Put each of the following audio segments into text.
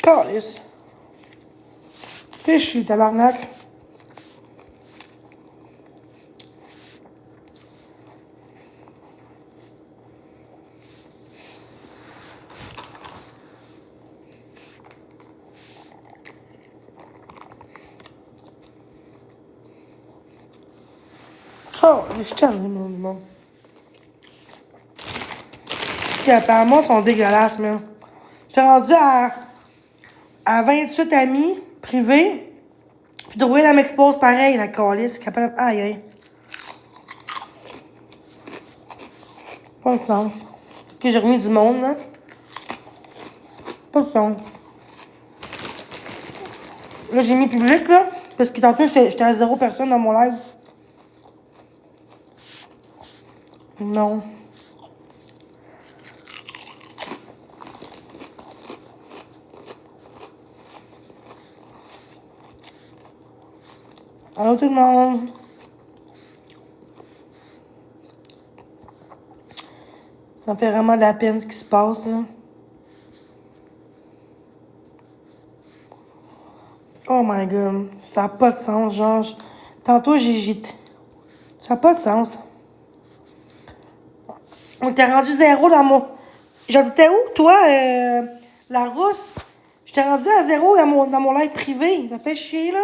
Calice. Fais chier, tabarnak. Oh, je t'aime, mon monde. Puis apparemment, ils sont dégueulasses, man. J'étais rendu à 28 amis privés. Puis Drouin, elle m'expose pareil, la calice. Capable. Aïe, aïe. Pas de sens. Que j'ai remis du monde, là. Pas de sens. Là, j'ai mis public, là. Parce que tantôt, j'étais à 0 personne dans mon live. Non. Allô tout le monde. Ça me fait vraiment de la peine ce qui se passe, là. Oh my god. Ça n'a pas de sens, genre. Tantôt, ça n'a pas de sens. On était rendu 0 dans mon... J'habitais où, toi, la rousse? J'étais rendu à 0 dans mon live privé. Ça fait chier, là.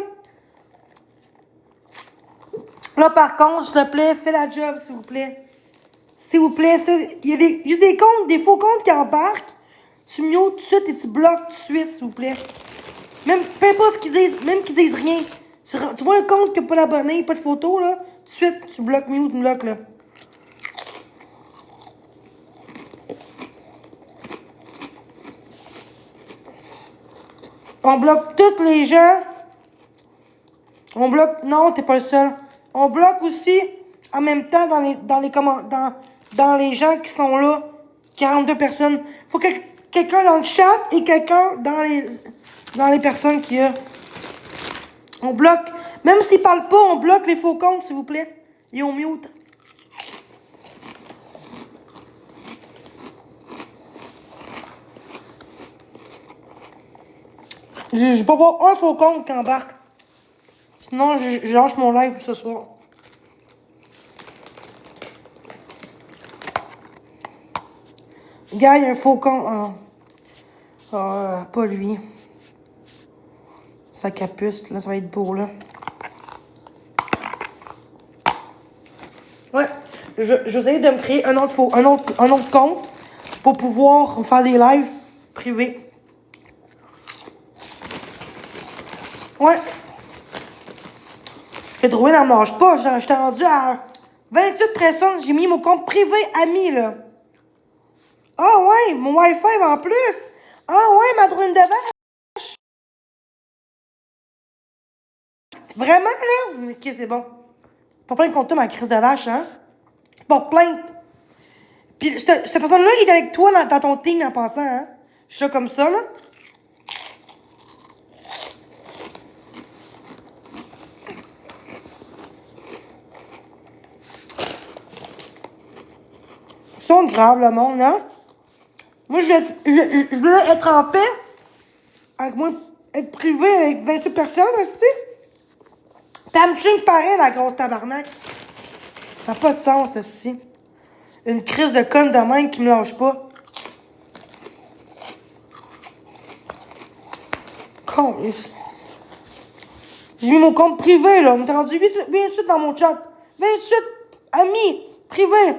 Là, par contre, s'il te plaît, fais la job, s'il vous plaît. S'il vous plaît, il y a des comptes, des faux comptes qui embarquent. Tu mutes tout de suite et tu bloques tout de suite, s'il vous plaît. Même, peu importe ce qu'ils disent, même qu'ils disent rien. Tu vois un compte qui n'a pas d'abonnés, pas de photos, là, tout de suite, tu bloques, mute, bloques, là. On bloque tous les gens. On bloque... Non, t'es pas le seul. On bloque aussi, en même temps, dans les gens qui sont là, 42 personnes. Faut que quelqu'un dans le chat et quelqu'un dans les personnes qui y a. On bloque. Même s'ils parlent pas, on bloque les faux comptes, s'il vous plaît. Et on mute. Je vais pas voir un faux compte qui embarque. Sinon, je lâche mon live ce soir. Gars, il y a un faux compte. Pas lui. Sa capuste, là, ça va être beau, là. Ouais, je vais essayer de me créer un autre compte pour pouvoir faire des lives privés. Ouais. J'ai trouvé dans le mange pas. J'étais rendu à 28 personnes. J'ai mis mon compte privé ami, là. Ah ouais, mon Wi-Fi en plus. Ah ouais, ma drone de vache. Vraiment, là? Ok, c'est bon. Pas plainte contre toi, ma crise de vache, hein? Pas plainte. Puis, cette personne-là, il est avec toi dans ton team en passant, hein? Je suis comme ça, là. Ils sont graves, le monde, hein? Moi, je veux être en paix. Avec moi, être privé avec 28 personnes, aussi. Puis elle me chine pareil, la grosse tabarnak. Ça n'a pas de sens, aussi. Une crise de conne de même qui me lâche pas. Con. J'ai mis mon compte privé, là. On est rendu 28 dans mon chat. 28 amis privés.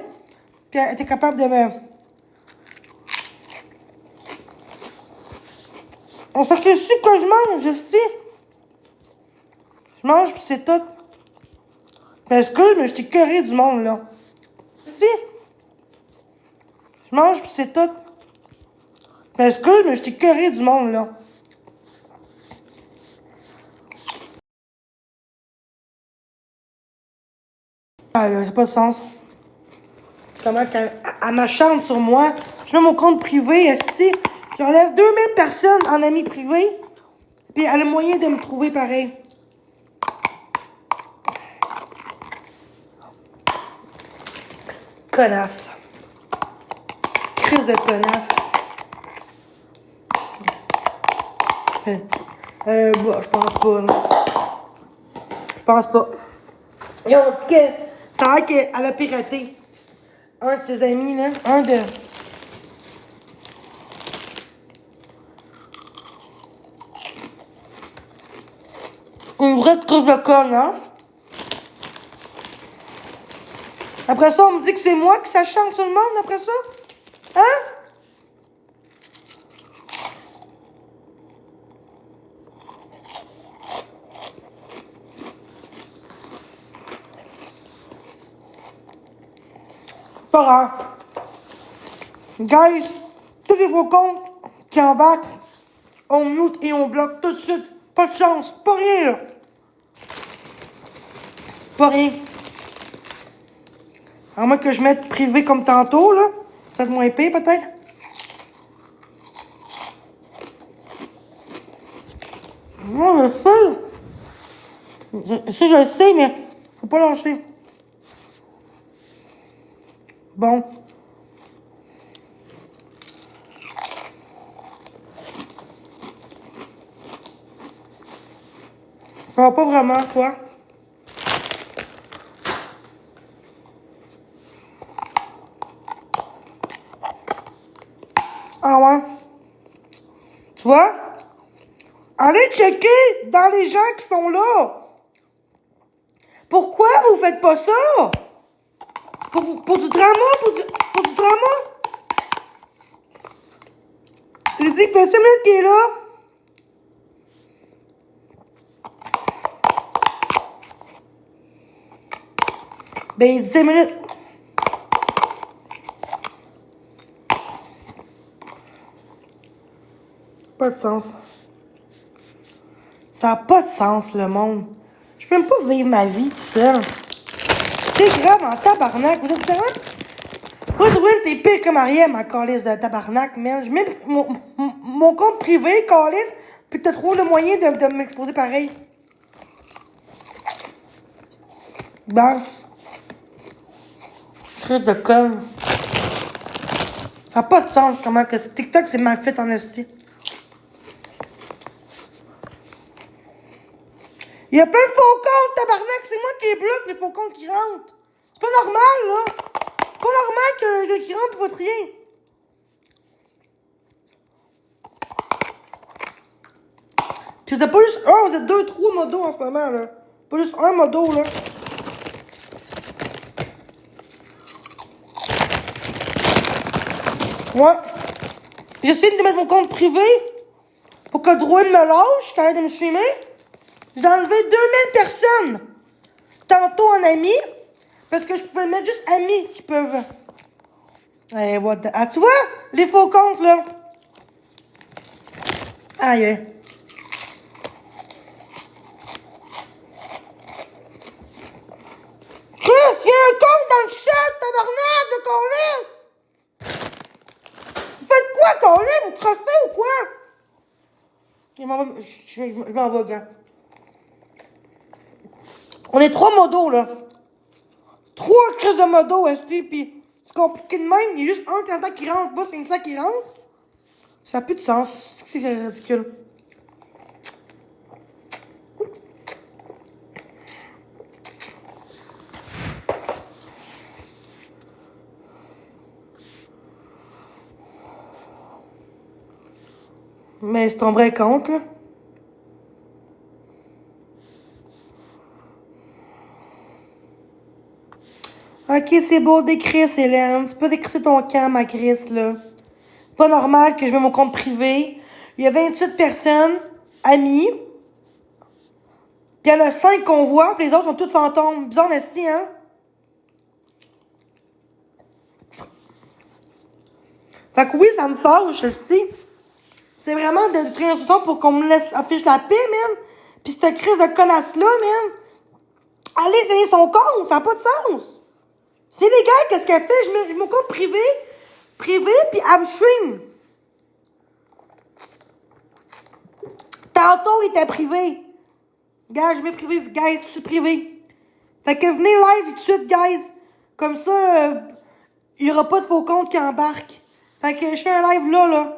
T'es capable de me... On sacrifie que je mange, je sais. Je mange, puis c'est tout. Mais excuse, mais je t'ai curé du monde, là. Si. Je mange, puis c'est tout. Mais excuse, mais je t'ai curé du monde, là. Ah, là, ça n'a pas de sens. Comment elle m'achante sur moi. Je mets mon compte privé, esti. J'enlève 2000 personnes en amis privés. Puis elle a le moyen de me trouver pareil. Connasse. Crise de connasse. Bah, je pense pas, là. Je pense pas. Et on dit que ça a l'air qu'elle a piraté un de ses amis, là. Un de... Une vraie crise de conne, hein? Après ça, on me dit que c'est moi qui s'acharne sur le monde, après ça? Hein? Pas grave. Guys, tous les faux comptes qui embarquent, on mute et on bloque tout de suite. Pas de chance. Pas rien, là. Pas rien. À moins que je mette privé comme tantôt, là. Ça va être moins épais, peut-être. Moi, je sais. Je le sais, mais faut pas lâcher. Bon. Ça va pas vraiment, toi. Ah ouais? Tu vois? Allez checker dans les gens qui sont là. Pourquoi vous faites pas ça? Pour du drama? Pour du drama? J'ai dit que fait 5 minutes qu'il est là. Ben, il dit 5 minutes. Pas de sens. Ça n'a pas de sens, le monde. Je peux même pas vivre ma vie tout seul. C'est grave en tabarnak. Vous êtes vraiment... Moi, Drouin, t'es pire que Mariam, ma calice de tabarnak, man. Je mets mon compte privé, calice, puis t'as trouvé le moyen de m'exposer pareil. Bon. Crise de conne. Ça n'a pas de sens, comment que TikTok, c'est mal fait en esti. Il y a plein de faux comptes, tabarnak. C'est moi qui bloque les faux comptes qui rentrent. C'est pas normal, là. C'est pas normal que qui rentre pour votre rien. Puis vous êtes pas juste un, vous êtes 2, 3 modos en ce moment, là. Pas juste un modo, là. Ouais. J'essaie de mettre mon compte privé pour que Drouin me lâche quand il est de me streamer. J'ai enlevé 2000 personnes tantôt en amis parce que je pouvais mettre juste amis qui peuvent. Eh, what the... Ah, tu vois, les faux comptes, là. Aïe. Chris, il y a un compte dans le chat, tabarnak de Colin! Vous faites quoi, Colin? Vous crossez ou quoi? Je m'en vais, gars. On est 3 modos, là. 3 crises de modos, esti, pis c'est compliqué de même. Il y a juste un candidat qui rentre, pas 500 qui rentre. Ça n'a plus de sens. C'est ridicule. Mais c'est ton vrai compte, là. Ok, c'est beau, décris, Hélène. Tu peux décrire ton camp, ma Chris, là. Pas normal que je mette mon compte privé. Il y a 28 personnes, amis. Puis il y en a 5 qu'on voit, puis les autres sont toutes fantômes. Bizarre, esti, hein? Fait que oui, ça me fâche, esti. C'est vraiment de créer un son pour qu'on me laisse afficher la paix, man. Puis cette crise de connasse-là, man. Allez, essayer son compte, ça n'a pas de sens. C'est légal, qu'est-ce qu'elle fait? Je mets mon compte privé, puis elle me stream. Tantôt, il était privé. Gars, je mets privé, guys, je suis privé. Fait que venez live tout de suite, guys. Comme ça, il n'y aura pas de faux compte qui embarque. Fait que je fais un live là, là.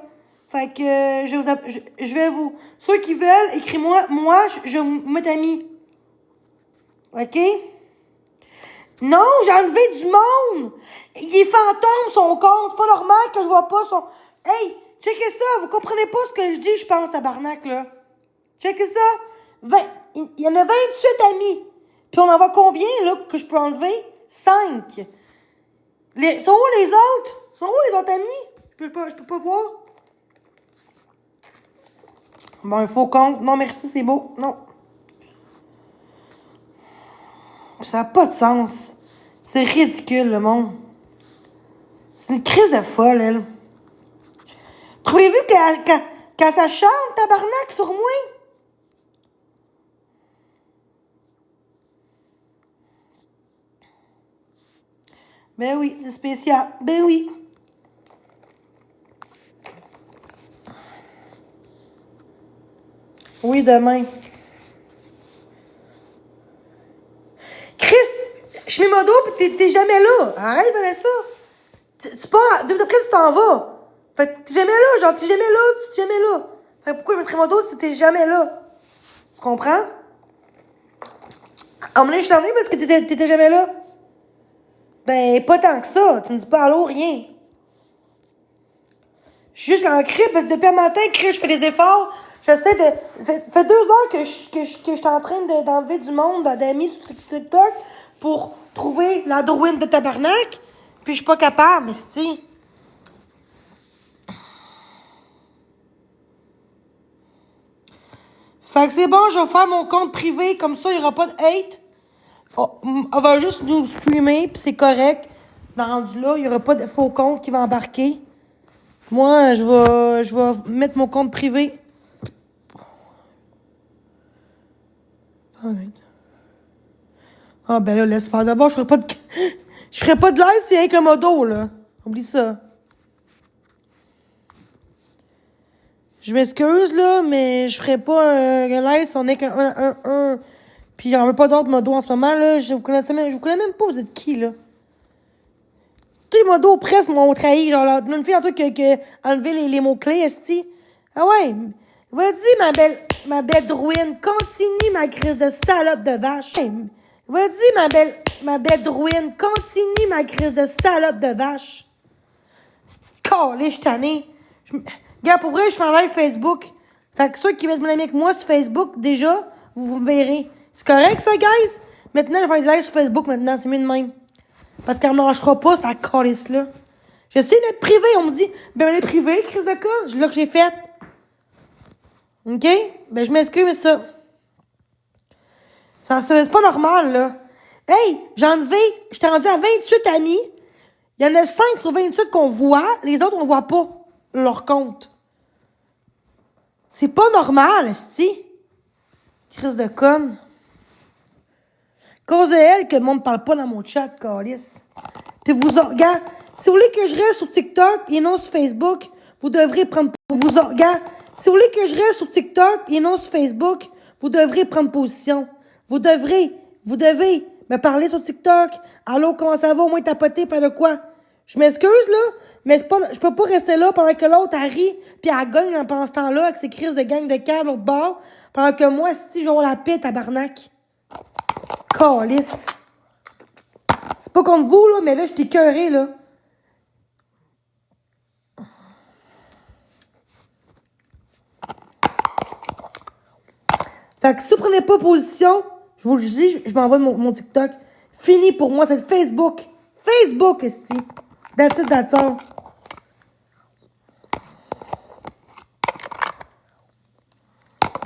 Fait que je vais vous... Ceux qui veulent, écris-moi. Moi, je vais vous mettre amis. OK? Non, j'ai enlevé du monde! Il est fantôme, son compte. C'est pas normal que je vois pas son... Hey, checkez ça. Vous comprenez pas ce que je dis, je pense, tabarnak, là. Checkez ça. Il y en a 28 amis. Puis on en voit combien, là, que je peux enlever? 5. Sont où les autres? Sont où les autres amis? Je peux pas voir. Bon, un faux compte. Non, merci, c'est beau. Non. Ça n'a pas de sens. C'est ridicule, le monde. C'est une crise de folle, elle. Trouvez-vous qu'elle s'acharne, tabarnak, sur moi? Ben oui, c'est spécial. Ben oui. Oui, demain. Chris, je mets mon dos pis t'es jamais là. Arrête, Vanessa. Tu pars, après tu t'en vas. Fait que t'es jamais là, genre t'es jamais là, tu t'es jamais là. Fait que pourquoi je mettrais mon dos si t'es jamais là? Tu comprends? À un moment donné, je t'en parce que t'étais jamais là. Ben, pas tant que ça. Tu me dis pas allô, rien. Je suis juste en cri, parce que depuis un matin, je fais des efforts. J'essaie de... fait 2 heures que je suis en train d'enlever du monde, d'amis sur TikTok, pour trouver la druine de tabarnak. Puis je suis pas capable, mais c'est... Fait que c'est bon, je vais faire mon compte privé, comme ça, il n'y aura pas de hate. On va juste nous streamer, puis c'est correct. Dans rendu là, il n'y aura pas de faux compte qui va embarquer. Moi, je vais mettre mon compte privé. Ah ben là, laisse faire. D'abord, je ferai pas de... Je ferai pas de live s'il y a un modo, là. Oublie ça. Je m'excuse, là, mais je ferai pas un live si on est qu'un 1. Puis j'en veux pas d'autres modos en ce moment, là. Je vous connais même pas, vous êtes qui, là? Tous les modos presque m'ont trahi. Genre, là, une fille en tout qui a enlevé les mots-clés, esti. Ah ouais. Vas-y, ma belle druine. Continue, ma crise de salope de vache. Vas-y, ma belle druine. Continue, ma crise de salope de vache. Calé, je suis tannée. Regarde, pour vrai, je fais un live Facebook. Fait que ceux qui veulent être mon ami avec moi sur Facebook, déjà, vous me verrez. C'est correct, ça, guys? Maintenant, je vais faire des lives sur Facebook, maintenant. C'est mieux de même. Parce qu'elle ne marchera pas, cette calice-là. J'essaie d'être privé. On me dit, ben, elle est privée, crise de con. C'est là que j'ai fait. OK? Ben, je m'excuse, mais ça. C'est pas normal, là. Hey, j'ai enlevé, j'étais rendu à 28 amis. Il y en a 5 sur 28 qu'on voit. Les autres, on voit pas leur compte. C'est pas normal, esti. Crise de conne. Cause de elle que le monde parle pas dans mon chat, calice. Puis vous, regarde, si vous voulez que je reste sur TikTok et non sur Facebook, vous devrez prendre... regarde, si vous voulez que je reste sur TikTok et non sur Facebook, vous devrez prendre position. Vous devez me parler sur TikTok. Allô, comment ça va? Au moins tapoter, faire de quoi? Je m'excuse, là, mais je peux pas rester là pendant que l'autre, elle rit, puis elle gagne pendant ce temps-là avec ses crises de gang de cave l'autre bord, pendant que moi, si j'aurai la paix, tabarnak. Calice. C'est pas contre vous, là, mais là, je t'ai écœuré, là. Fait que si vous prenez pas position, je vous le dis, je m'envoie mon TikTok. Fini pour moi, c'est Facebook. Facebook, esti. That's it, that's all.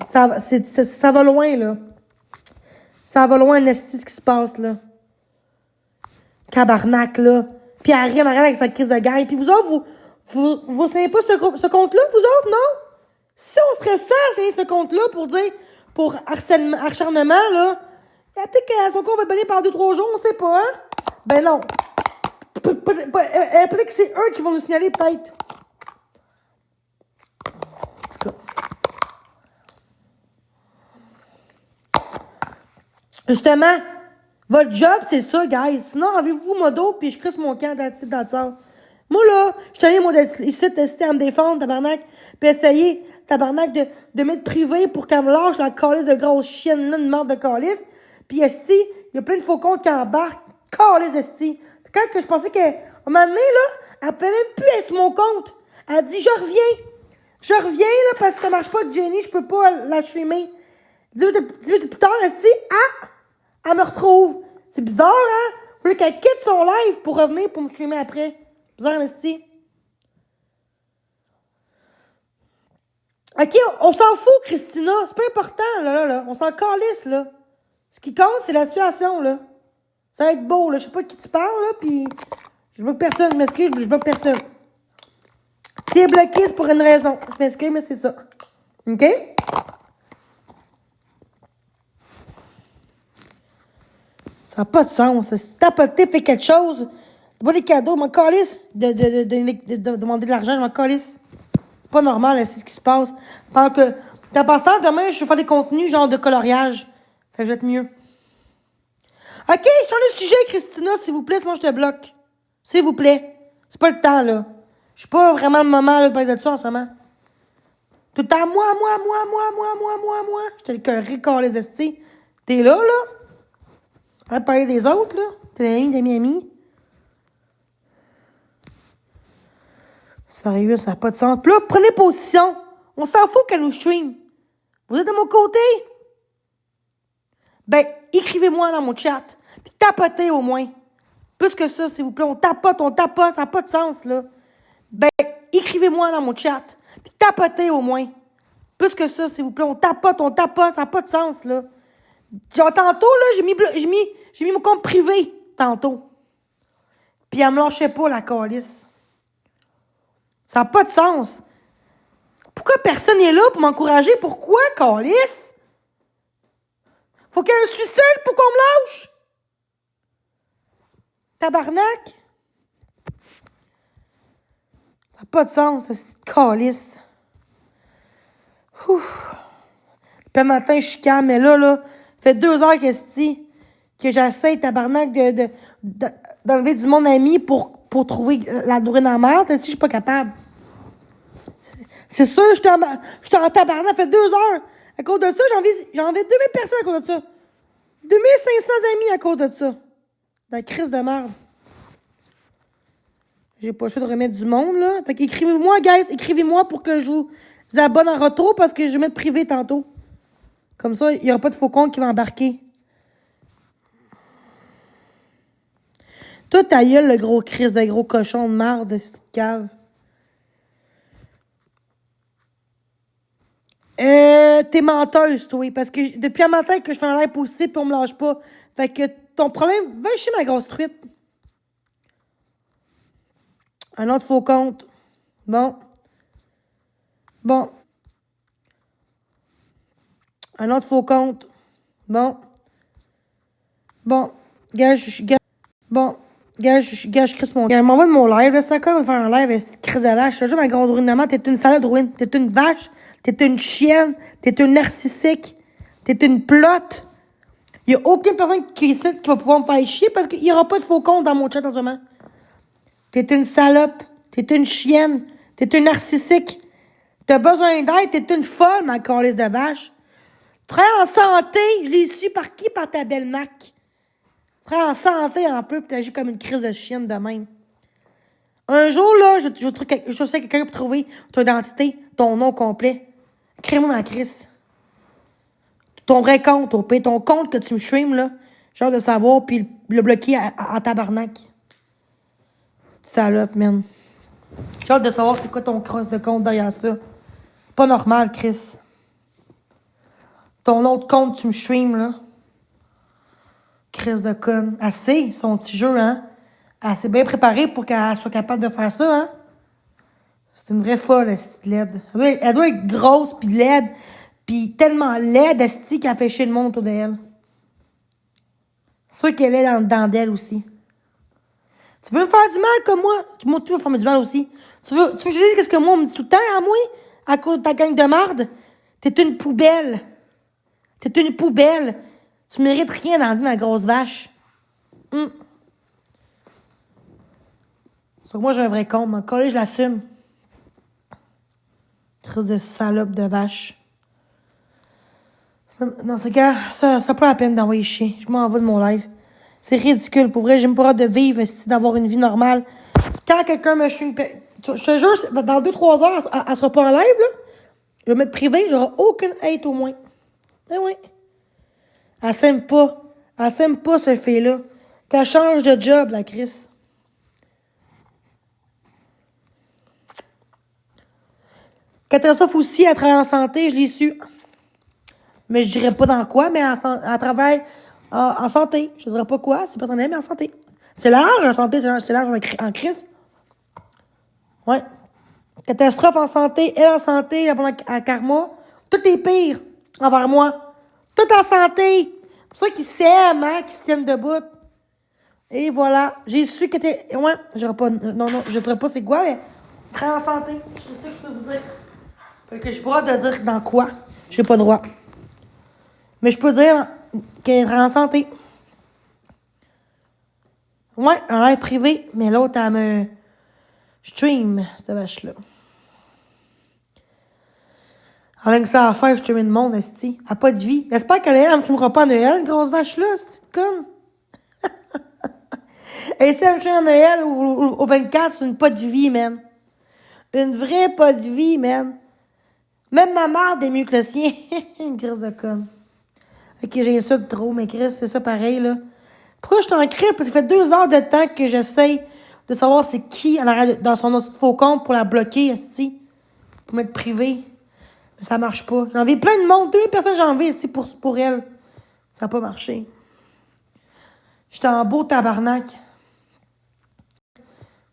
Ça va loin, là. Ça va loin, esti, ce qui se passe, là. Cabarnak, là. Puis elle rit en arrière avec sa crise de gang. Puis vous autres, vous savez pas ce compte-là, vous autres, non? Si on serait ça, ce compte-là pour acharnement, là, peut-être que son compte va être banni pendant 2-3 jours, on sait pas, hein? Ben non. Peut-être que c'est eux qui vont nous signaler, peut-être. En tout cas. Justement, votre job, c'est ça, guys. Sinon, enlevez-vous mon dos, puis je crisse mon camp dans ça. Moi, là, je suis allée, moi, ici, tester à me défendre, tabarnak, puis essayer, tabarnak, de m'être privé pour qu'elle me lâche la calice de grosse chienne, là, une merde de calice. Puis, esti, il y a plein de faux comptes qui embarquent. Calice, esti. Puis quand que je pensais qu'à un moment donné, là, elle pouvait même plus être sur mon compte. Elle dit, je reviens. Je reviens, là, parce que ça marche pas avec Jenny, je peux pas la streamer. 10 minutes plus tard, esti, elle me retrouve. C'est bizarre, hein? Faut qu'elle quitte son live pour revenir pour me streamer après. Bizarre, esti. OK, on s'en fout, Christina. C'est pas important, là. On s'en calisse, là. Ce qui compte, c'est la situation, là. Ça va être beau, là. Je sais pas qui tu parles, là, pis... Je bloque personne, je m'excuse, je bloque personne. Si elle est bloqué, c'est pour une raison. Je m'excuse, mais c'est ça. OK? Ça n'a pas de sens. Si tapoter fait quelque chose, t'as pas des cadeaux, m'en calisse. De demander de l'argent, je m'en calisse. C'est pas normal, c'est ce qui se passe. Pendant que, en passant, demain, je vais faire des contenus genre de coloriage. Fait que je vais être mieux. OK, change de sujet, Christina, s'il vous plaît, sinon je te bloque. S'il vous plaît. C'est pas le temps, là. Je suis pas vraiment le moment là, de parler de ça en ce moment. Tout le temps, moi. Je te le cœur les estis. T'es là, là? Arrête de parler des autres, là. T'es amis. Sérieux, ça n'a pas de sens. Puis là, prenez position. On s'en fout qu'elle nous stream. Vous êtes de mon côté? Ben, écrivez-moi dans mon chat. Puis tapotez au moins. Plus que ça, s'il vous plaît. On tapote. Ça n'a pas de sens, là. Ben, écrivez-moi dans mon chat. Puis tapotez au moins. Plus que ça, s'il vous plaît. On tapote. Ça n'a pas de sens, là. Genre, tantôt, là, j'ai mis mon compte privé. Tantôt. Puis elle me lâchait pas, la calice. Ça n'a pas de sens. Pourquoi personne n'est là pour m'encourager? Pourquoi, calice? Faut qu'il y ait un suicide pour qu'on me lâche? Tabarnak? Ça n'a pas de sens, cette calice. Ouf. Puis le matin, je suis calme, mais là, fait 2 heures que j'essaie, tabarnak, d'enlever du monde ami pour trouver la durée dans la merde. Si je suis pas capable. C'est sûr, je suis en tabarnak, ça fait 2 heures. À cause de ça, j'ai enlevé 2000 personnes à cause de ça. 2500 amis à cause de ça. Dans la crise de merde. J'ai pas le choix de remettre du monde, là. Fait qu'écrivez-moi, guys. Écrivez-moi pour que je vous abonne en retour parce que je vais mettre privé tantôt. Comme ça, il n'y aura pas de faux compte qui va embarquer. Toi, ta gueule, le gros Christ de gros cochon de marde de cette cave. T'es menteuse, toi, parce que depuis un matin que je fais un live positif puis on me lâche pas. Fait que ton problème, va chez ma grosse truite. Un autre faux compte. Bon. Un autre faux compte. Bon. Gage, je crisse mon gars. M'envoie de mon live, là, c'est quand on va faire un live, crise de vache. Je te jure, ma grande ruine de maman, t'es une salade de ruine. T'es une vache. T'es une chienne. T'es une narcissique. T'es une plotte. Il n'y a aucune personne qui va pouvoir me faire chier parce qu'il n'y aura pas de faux compte dans mon chat en ce moment. T'es une salope. T'es une chienne. T'es une narcissique. T'as besoin d'aide. T'es une folle, ma calice de vache. Très en santé. Je l'ai su par qui? Par ta belle Mac. Très en santé en plus, puis t'agis comme une crise de chienne de même. Un jour, là, je sais quelqu'un pour trouver ton identité, ton nom complet. Crée-moi ma crise. Ton vrai compte, au pire, ton compte que tu me streams, là. Genre de savoir, puis le bloquer en tabarnak. Salope, man. J'ai hâte de savoir c'est quoi ton cross de compte derrière ça. Pas normal, Chris. Ton autre compte, tu me streams, là. Chris de conne. Elle sait son petit jeu, hein? Elle s'est bien préparée pour qu'elle soit capable de faire ça, hein? C'est une vraie folle, cette laide. Elle doit être grosse, puis laide, puis tellement laide, esti, qu'elle fait chier le monde autour d'elle. C'est sûr qu'elle est dans d'elle aussi. Tu veux me faire du mal comme moi? Moi, tu veux faire du mal aussi. Tu veux que je dise qu'est-ce que moi, on me dit tout le temps à moi? À cause de ta gang de marde? T'es une poubelle. T'es une poubelle. Tu mérites rien dans la vie, ma grosse vache. Sauf que moi, j'ai un vrai con. Mon collège, je l'assume. Crise de salope de vache. Dans ce cas, ça n'a pas la peine d'envoyer chier. Je m'en vais de mon live. C'est ridicule. Pour vrai, j'ai même pas hâte de vivre, d'avoir une vie normale. Quand quelqu'un me chie je te jure, dans 2-3 heures, elle sera pas en live, là. Je vais mettre privé, j'aurai aucune hate au moins. Eh oui. Elle s'aime pas. Elle s'aime pas, cette fille-là. Qu'elle change de job, la Chris. Catastrophe aussi, elle travaille en santé, je l'ai su. Mais je dirais pas dans quoi, mais elle travaille en santé. Je dirais pas quoi, c'est personnel, mais en santé. C'est large, la santé, c'est large en crise. Ouais. Catastrophe en santé, elle en santé, en karma. Tout est pire envers moi. Tout en santé. C'est pour ça qu'ils s'aiment, hein, qu'ils se tiennent debout. Et voilà. J'ai su que t'es. Ouais, j'aurais pas. Non, je dirais pas c'est quoi, mais. Très en santé. C'est ça que je peux vous dire. Fait que j'ai pas le droit de dire dans quoi. J'ai pas le droit. Mais je peux dire qu'elle est en santé. Ouais, en l'air privé, mais l'autre, elle me stream, cette vache-là. Elle a que ça à faire, streamer le monde, esti. Elle a pas de vie. J'espère qu'elle me streamera pas à Noël, grosse vache-là, cette conne. Et si elle me stream à Noël ou au 24, c'est une pas de vie, man. Une vraie pas de vie, man. Même ma mère est mieux que le sien. Une crise de conne. Ok, j'ai ça de trop, mais Chris, c'est ça pareil, là. Pourquoi je t'en crie? Parce que ça fait 2 heures de temps que j'essaye de savoir c'est qui dans son faux compte pour la bloquer, esti. Pour mettre privé. Mais ça marche pas. J'ai envie plein de monde. 2000 personnes j'ai envie ici pour elle. Ça n'a pas marché. J'étais en beau tabarnak.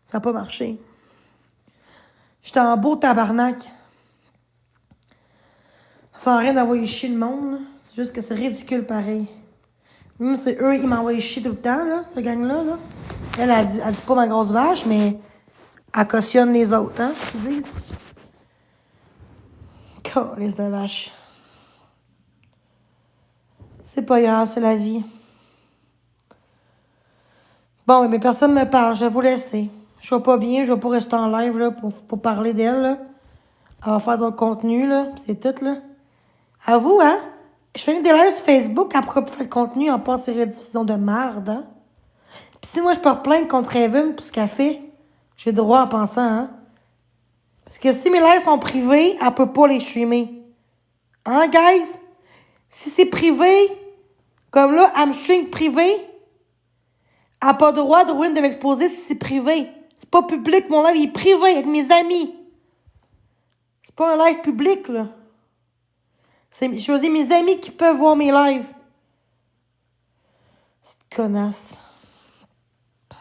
Ça n'a pas marché. J'étais en beau tabarnak. Sans rien d'envoyer chier le monde, là. C'est juste que c'est ridicule pareil. Même c'est eux, ils m'envoient chier tout le temps, là, cette gang-là. Là. Elle dit pas ma grosse vache, mais elle cautionne les autres, hein, qu'ils disent. Calice de vache. C'est pas grave, c'est la vie. Bon, mais personne ne me parle, je vais vous laisser. Je vais pas bien, je vais pas rester en live là, pour parler d'elle. Là. Elle va faire d'autres contenus, là. C'est tout, là. À vous, hein? Je fais des lives sur Facebook après faire le contenu en passant ces rediffusions de merde, hein? Puis si moi je peux replaindre contre Evan pour ce qu'elle fait, j'ai le droit en pensant, hein? Parce que si mes lives sont privés, elle peut pas les streamer. Hein, guys? Si c'est privé, comme là, elle me stream privé, elle n'a pas le droit de m'exposer si c'est privé. C'est pas public, mon live, il est privé avec mes amis. C'est pas un live public, là. Je choisis mes amis qui peuvent voir mes lives. C'est une connasse. En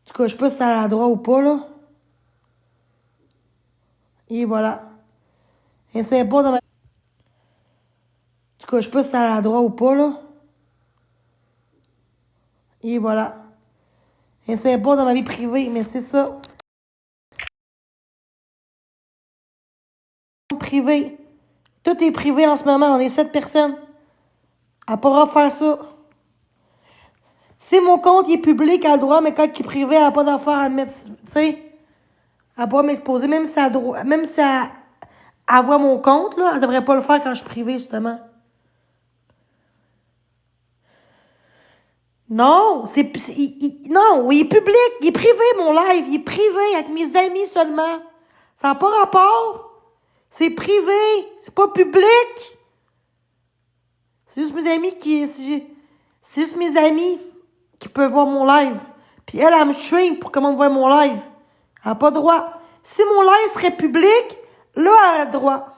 tout cas, je sais pas si c'est à la droite ou pas, là. Et voilà. Essayez pas dans ma... En tout cas, je sais pas si c'est à la droite ou pas, là. Et voilà. Essayez pas dans ma vie privée, mais c'est ça. Privé. Tout est privé en ce moment. On est 7 personnes. Elle pourra faire ça. Si mon compte il est public, elle a le droit, mais quand il est privé, elle n'a pas d'affaire à le mettre. Tu sais, elle pourra m'exposer, même si elle voit mon compte, là, elle devrait pas le faire quand je suis privé, justement. Non, non, il est public, il est privé, mon live. Il est privé avec mes amis seulement. Ça n'a pas rapport. C'est privé, c'est pas public. C'est juste mes amis c'est juste mes amis qui peuvent voir mon live. Puis elle me stream pour que le monde voit mon live. Elle n'a pas le droit. Si mon live serait public, là, elle a le droit.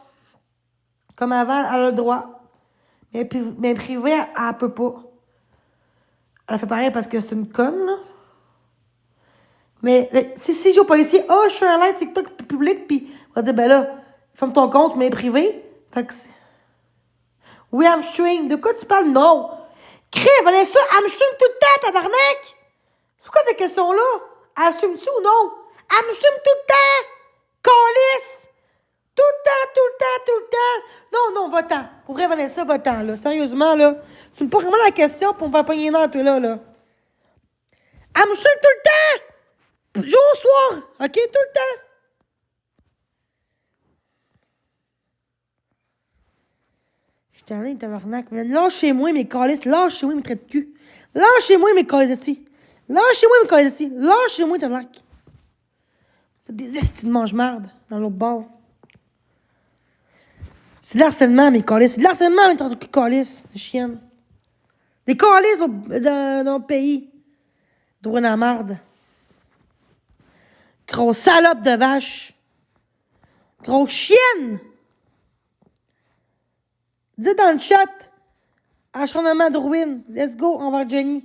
Comme avant, elle a le droit. Mais privé, elle peut pas. Elle fait pareil parce que c'est une conne, là. Mais si je vais au policier, je suis un live TikTok public, puis on va dire, ben là, ferme ton compte, mais privé. Fait que oui, elle me stream. De quoi tu parles? Non. Crève, Vanessa, elle me stream tout le temps, tabarnak. C'est quoi cette question-là? Elle me stream-tu ou non? Elle me stream tout le temps. Calice. Tout le temps, tout le temps, tout le temps. Non, va-t'en. Pour vrai, Vanessa, va-t'en, là. Sérieusement, là. Tu me poses vraiment la question pour me faire pogner dans toi, là. Elle me chute tout le temps! Jour au soir! OK? Tout le temps! Je suis allée, tabarnak. Lâchez-moi mes calices. Lâchez-moi mes traits de cul. Lâchez-moi mes calices ici. Lâchez-moi mes calices ici. Lâchez-moi, tabarnak. C'est des estis de mange-marde dans l'autre bord. C'est de l'harcèlement, mes calices. C'est de l'harcèlement, mes traits de cul calices. Des chiennes. Des calices dans le pays. Droit dans la marde. Grosse salope de vache. Grosse chienne. Dis dans le chat. Acharnement de ruine. Let's go envers Jenny.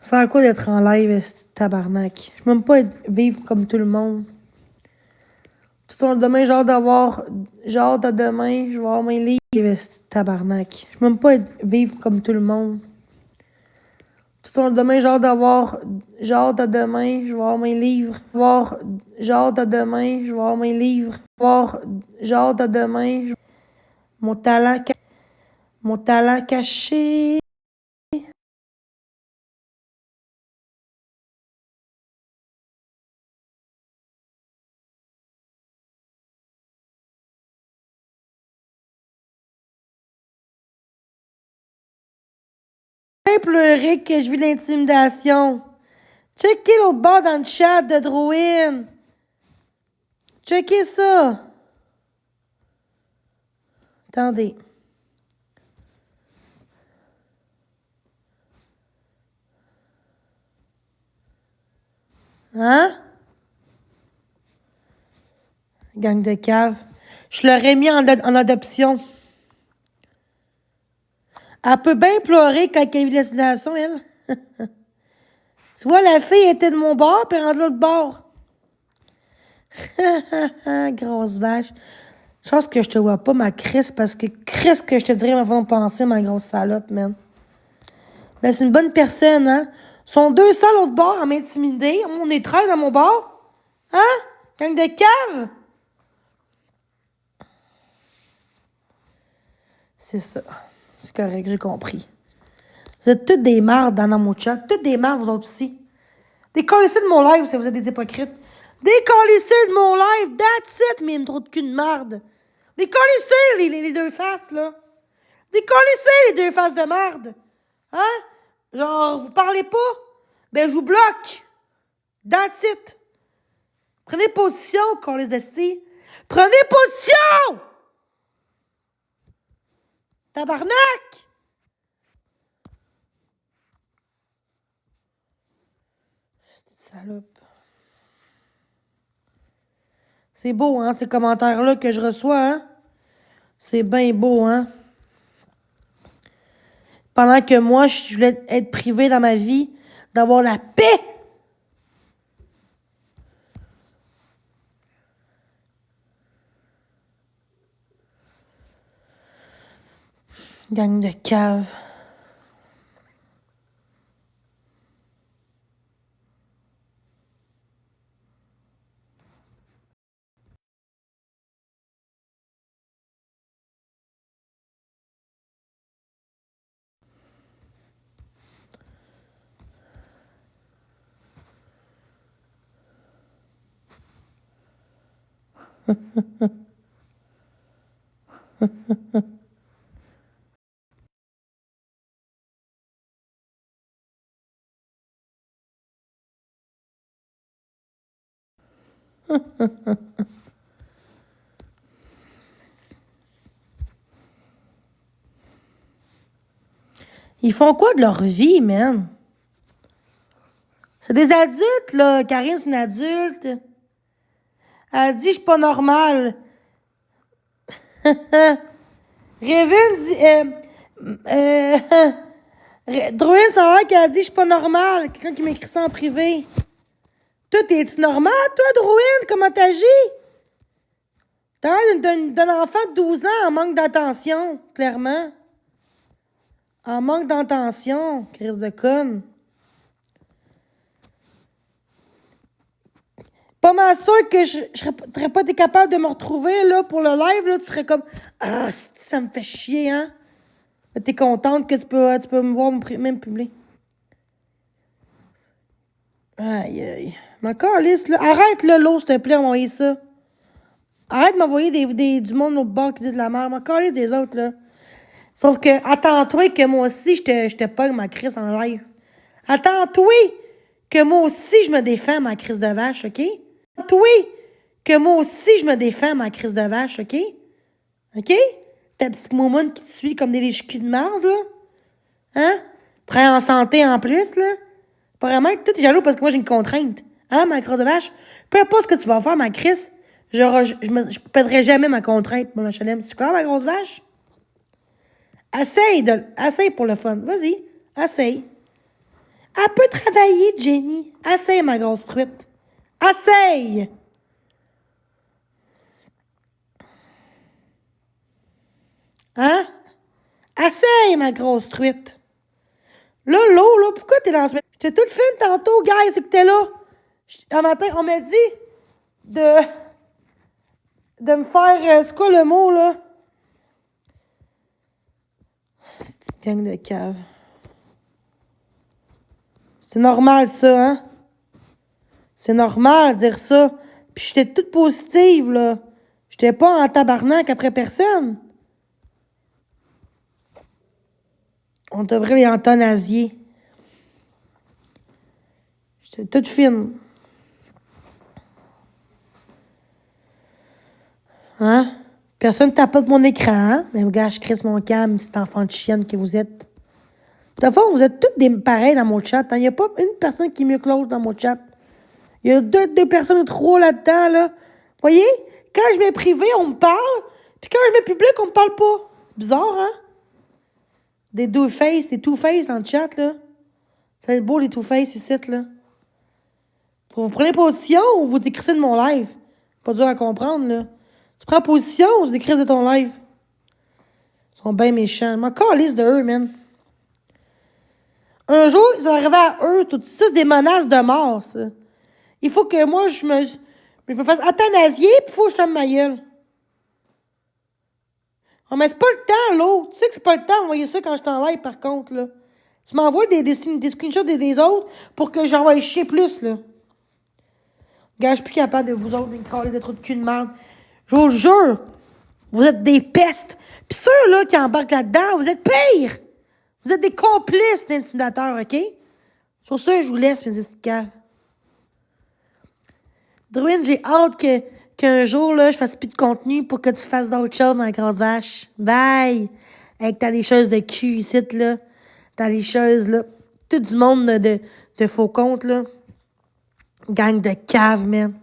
Ça sert à quoi d'être en live, ce tabarnak? Je peux même pas vivre comme tout le monde. Tout ça, demain, j'ai hâte d'avoir. J'ai hâte à demain, je vais avoir mes livres, ce tabarnak. Je peux même pas vivre comme tout le monde. Tout ça, demain, j'ai hâte d'avoir. J'ai hâte à demain, je vais avoir mes livres. J'ai hâte à demain, je vais avoir mes livres. J'ai hâte à demain. Mon talent caché. Pleurer que je vis l'intimidation. Checkez l'autre bas dans le chat de Drouin. Checkez ça. Attendez. Hein? Gang de cave. Je l'aurais mis en adoption. Elle peut bien pleurer quand elle vit l'intimidation, elle. Tu vois, la fille était de mon bord, puis elle est de l'autre bord. Grosse vache. Je pense que je te vois pas, ma Chris, parce que Chris, que je te dirais ma façon de penser, ma grosse salope, man. Ben, c'est une bonne personne, hein. Sont 200 à l'autre bord à m'intimider. On est 13 à mon bord. Hein? Gang de cave. C'est ça. C'est correct, j'ai compris. Vous êtes toutes des mardes dans mon chat. Toutes des mardes, vous autres aussi. Décollissez de mon live si vous êtes des hypocrites. Décollissez de mon live. That's it, mais trop de cul de marde. Décollissez les deux faces, là. Décollissez les deux faces de marde. Hein? Genre, vous parlez pas? Ben, je vous bloque. That's it. Prenez position, les esti. Prenez position! Tabarnak! Salope. C'est beau, hein, ces commentaires-là que je reçois, hein? C'est bien beau, hein? Pendant que moi, je voulais être privée dans ma vie, d'avoir la paix. Gang de cave. Ils font quoi de leur vie, man? C'est des adultes, là. Karine, c'est une adulte. Elle dit, je suis pas normale. Révin dit... Druin, ça a l'air qu'elle a dit, je suis pas normale. Quelqu'un qui m'écrit ça en privé. Toi, t'es-tu normal, toi, Drouine? Comment t'agis? T'as l'air d'un enfant de 12 ans en manque d'attention, clairement. En manque d'attention, crise de conne. Pas mal sûr que je serais pas été capable de me retrouver là, pour le live. Là, tu serais comme ah, ça me fait chier, hein? T'es contente que tu peux me voir même publier. Aïe, aïe. Ma calisse, là. Arrête, là, l'eau, s'il te plaît, envoyer ça. Arrête de m'envoyer du monde au bord qui dit de la merde. Ma calisse des autres, là. Sauf que, attends-toi que moi aussi, je te pogne ma crise en live. Attends-toi que moi aussi, je me défends ma crise de vache, OK? Attends-toi que moi aussi, je me défends ma crise de vache, OK? OK? Ta petite moumoune qui te suit comme des léchus de merde, là. Hein? Très en santé en plus, là. Apparemment que toi, t'es jaloux parce que moi, j'ai une contrainte. Hein, ma crise de vache? Peu importe ce que tu vas faire, ma crise, je perdrai jamais ma contrainte, mon HLM. Tu clair, ma grosse vache? Essaye pour le fun. Vas-y, essaye. Elle peut travailler, Jenny. Essaye, ma grosse truite. Essaye! Hein? Essaye, ma grosse truite. Là, l'eau, là, pourquoi t'es dans ce... J'étais toute fine tantôt, guys, c'est que t'es là. Un matin, on m'a dit de me faire... c'est quoi le mot, là? Petite gang de cave. C'est normal, ça, hein? C'est normal de dire ça. Puis j'étais toute positive, là. J'étais pas en tabarnak après personne. On devrait les euthanasier. J'étais toute fine. Hein? Personne ne tapote mon écran, hein? Mais regarde, je crisse mon cam, cet enfant de chienne que vous êtes. De toute façon, vous êtes tous des pareils dans mon chat. Il n'y a pas une personne qui est mieux que l'autre dans mon chat. Il y a deux personnes ou trois là-dedans, là. Vous voyez? Quand je mets privé, on me parle. Puis quand je mets public, on me parle pas. Bizarre, hein? Des two-face dans le chat, là. Ça va être beau, les two-face ici, là. Vous prenez position ou vous décrissez de mon live? Pas dur à comprendre, là. Tu prends position ou tu décrisses de ton live? Ils sont bien méchants. Je m'en calisse de eux, man. Un jour, ils sont arrivés à eux, tout ça, c'est des menaces de mort, ça. Il faut que moi, je me fasse euthanasier, puis il faut que je ferme ma gueule. Oh, mais c'est pas le temps, l'autre. Tu sais que c'est pas le temps d'envoyer ça quand je t'en live, par contre, là. Tu m'envoies des screenshots des autres pour que j'envoie chier plus, là. Gars, je suis plus capable de vous autres, me caler des trous de cul de merde. Je vous jure, vous êtes des pestes. Puis ceux, là, qui embarquent là-dedans, vous êtes pires. Vous êtes des complices d'intimidateurs, OK? Sur ça, je vous laisse, mes esticaves. Druine, j'ai hâte qu'un jour, là, je fasse plus de contenu pour que tu fasses d'autres choses dans la grosse vache. Bye! Avec ta lécheuse de cul ici, là. Ta lécheuse, là. Tout du monde de faux comptes, là. Gang de cave, man.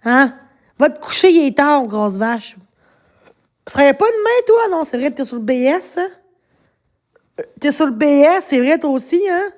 Hein? Va te coucher, il est tard, grosse vache. Tu travailles pas demain, toi? Non, c'est vrai, t'es sur le BS, hein? T'es sur le BS, c'est vrai, toi aussi, hein?